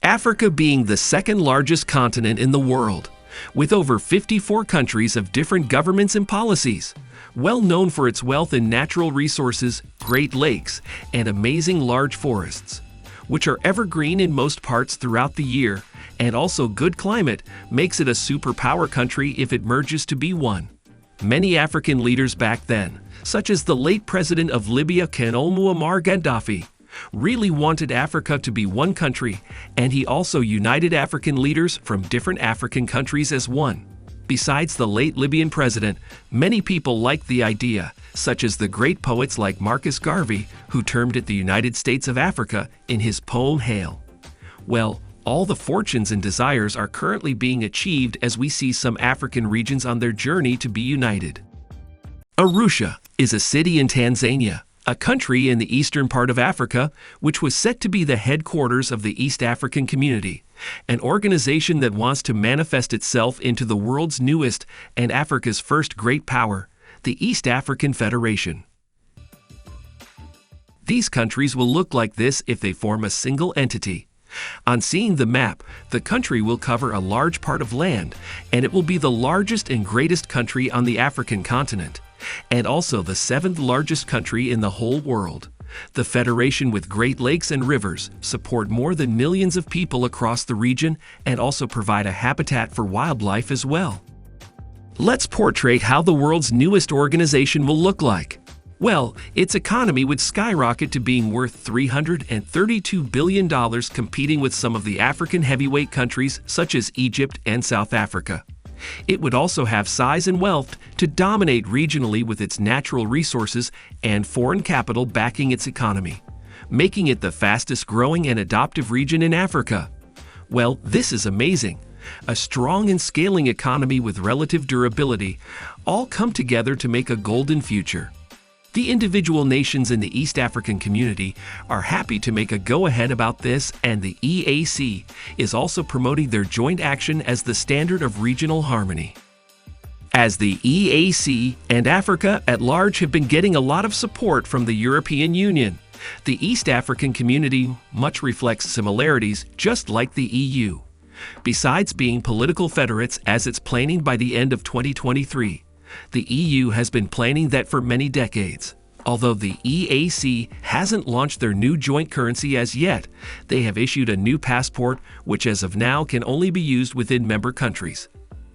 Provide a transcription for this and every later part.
Africa being the second largest continent in the world, with over 54 countries of different governments and policies, well known for its wealth in natural resources, Great Lakes, and amazing large forests, which are evergreen in most parts throughout the year, and also good climate makes it a superpower country if it merges to be one. Many African leaders back then, such as the late president of Libya Colonel Muammar Gaddafi, really wanted Africa to be one country, and he also united African leaders from different African countries as one. Besides the late Libyan president, many people liked the idea, such as the great poets like Marcus Garvey, who termed it the United States of Africa in his poem Hail. Well, all the fortunes and desires are currently being achieved as we see some African regions on their journey to be united. Arusha is a city in Tanzania, a country in the eastern part of Africa, which was set to be the headquarters of the East African Community, an organization that wants to manifest itself into the world's newest and Africa's first great power, the East African Federation. These countries will look like this if they form a single entity. On seeing the map, the country will cover a large part of land, and it will be the largest and greatest country on the African continent, and also the seventh largest country in the whole world. The Federation with Great Lakes and rivers support more than millions of people across the region and also provide a habitat for wildlife as well. Let's portray how the world's newest organization will look like. Well, its economy would skyrocket to being worth $332 billion, competing with some of the African heavyweight countries such as Egypt and South Africa. It would also have size and wealth to dominate regionally with its natural resources and foreign capital backing its economy, making it the fastest growing and adoptive region in Africa. Well, this is amazing. A strong and scaling economy with relative durability all come together to make a golden future. The individual nations in the East African community are happy to make a go-ahead about this, and the EAC is also promoting their joint action as the standard of regional harmony. As the EAC and Africa at large have been getting a lot of support from the European Union, the East African community much reflects similarities just like the EU. Besides being political federates as it's planning by the end of 2023, the EU has been planning that for many decades. Although the EAC hasn't launched their new joint currency as yet, they have issued a new passport which as of now can only be used within member countries.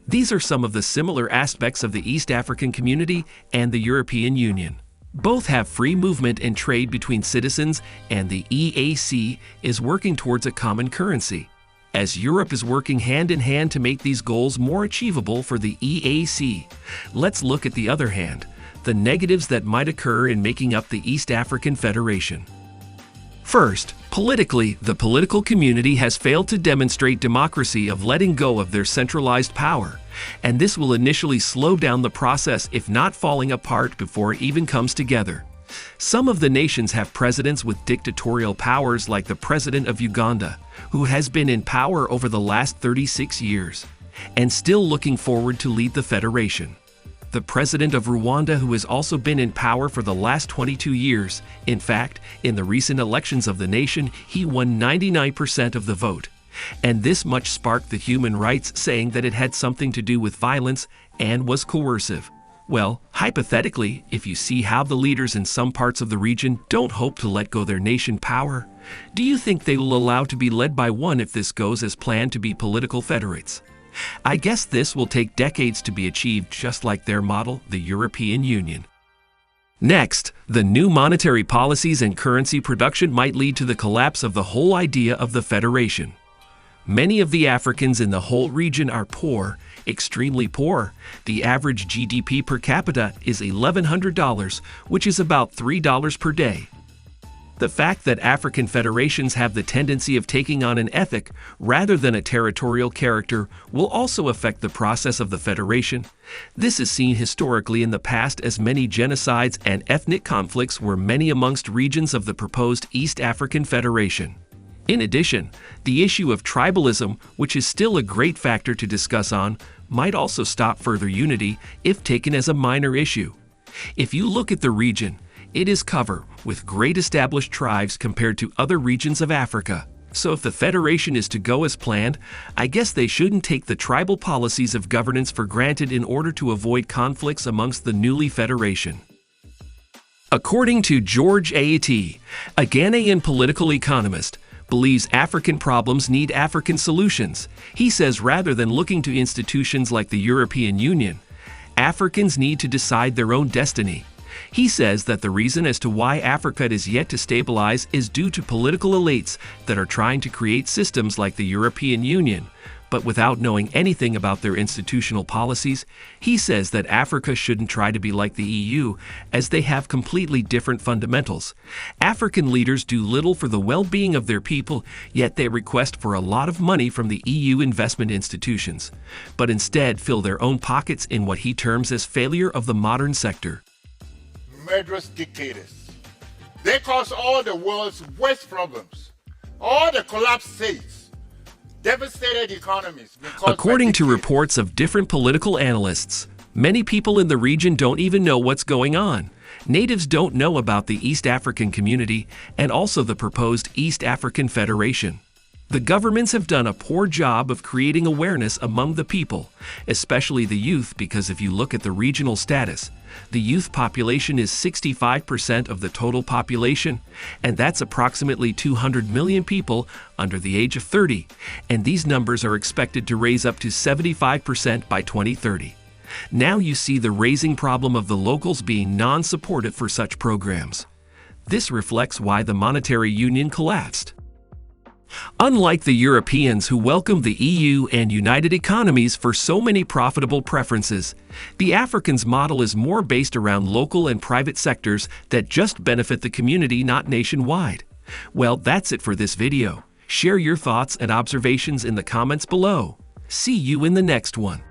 These are some of the similar aspects of the East African community and the European Union. Both have free movement and trade between citizens, and the EAC is working towards a common currency. As Europe is working hand in hand to make these goals more achievable for the EAC, let's look at the other hand, the negatives that might occur in making up the East African Federation. First, politically, the political community has failed to demonstrate democracy of letting go of their centralized power, and this will initially slow down the process if not falling apart before it even comes together. Some of the nations have presidents with dictatorial powers like the president of Uganda, who has been in power over the last 36 years, and still looking forward to lead the federation. The president of Rwanda, who has also been in power for the last 22 years. In fact, in the recent elections of the nation, he won 99% of the vote. And this much sparked the human rights, saying that it had something to do with violence and was coercive. Well, hypothetically, if you see how the leaders in some parts of the region don't hope to let go their nation power, do you think they will allow to be led by one if this goes as planned to be political federates? I guess this will take decades to be achieved, just like their model, the European Union. Next, the new monetary policies and currency production might lead to the collapse of the whole idea of the federation. Many of the Africans in the whole region are poor, extremely poor. The average GDP per capita is $1,100, which is about $3 per day. The fact that African federations have the tendency of taking on an ethic rather than a territorial character will also affect the process of the federation. This is seen historically in the past as many genocides and ethnic conflicts were many amongst regions of the proposed East African Federation. In addition, the issue of tribalism, which is still a great factor to discuss on, might also stop further unity if taken as a minor issue. If you look at the region, it is covered with great established tribes compared to other regions of Africa. So if the federation is to go as planned, I guess they shouldn't take the tribal policies of governance for granted in order to avoid conflicts amongst the newly federation. According to George Aati, a Ghanaian political economist, believes African problems need African solutions. He says rather than looking to institutions like the European Union, Africans need to decide their own destiny. He says that the reason as to why Africa is yet to stabilize is due to political elites that are trying to create systems like the European Union, but without knowing anything about their institutional policies. He says that Africa shouldn't try to be like the EU, as they have completely different fundamentals. African leaders do little for the well-being of their people, yet they request for a lot of money from the EU investment institutions, but instead fill their own pockets in what he terms as failure of the modern sector. Murderous dictators. They cause all the world's worst problems, all the collapsed states, devastated economies. According to reports of different political analysts, many people in the region don't even know what's going on. Natives don't know about the East African Community and also the proposed East African Federation. The governments have done a poor job of creating awareness among the people, especially the youth, because if you look at the regional status, the youth population is 65% of the total population, and that's approximately 200 million people under the age of 30, and these numbers are expected to raise up to 75% by 2030. Now you see the raising problem of the locals being non-supportive for such programs. This reflects why the monetary union collapsed. Unlike the Europeans who welcomed the EU and united economies for so many profitable preferences, the Africans' model is more based around local and private sectors that just benefit the community, not nationwide. Well, that's it for this video. Share your thoughts and observations in the comments below. See you in the next one.